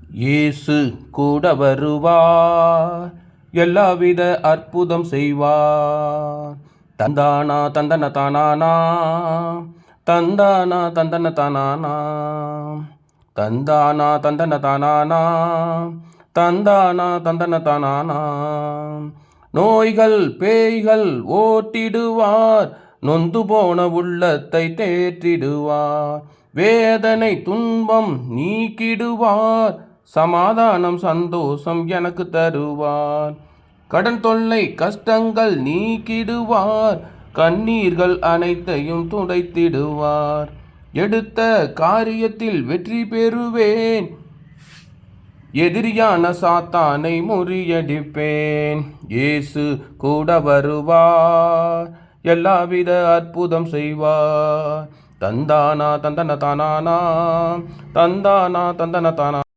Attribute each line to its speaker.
Speaker 1: இயேசு கூட வருவார், எல்லாவித அற்புதம் செய்வார். தந்தானா தந்தன தானானா, தந்தானா தந்தன தானானா, தந்தானா தந்தன தானானா, தந்தானா தந்தன தானானா. நோய்கள் பேய்கள் ஓட்டிடுவார், நொந்து போன உள்ளத்தை தேற்றிடுவார். வேதனை துன்பம் நீக்கிடுவார், சமாதானம் சந்தோஷம் எனக்கு தருவார். கடன் தொல்லை கஷ்டங்கள் நீக்கிடுவார், கண்ணீர்கள் அனைத்தையும் துடைத்திடுவார். எடுத்த காரியத்தில் வெற்றி பெறுவேன், எதிரியான சாத்தானை முறியடிப்பேன். இயேசு கூட வருவார், எல்லாவித அற்புதம் செய்வார். தந்தானா தந்தன தானானா, தந்தானா தந்தன தானா.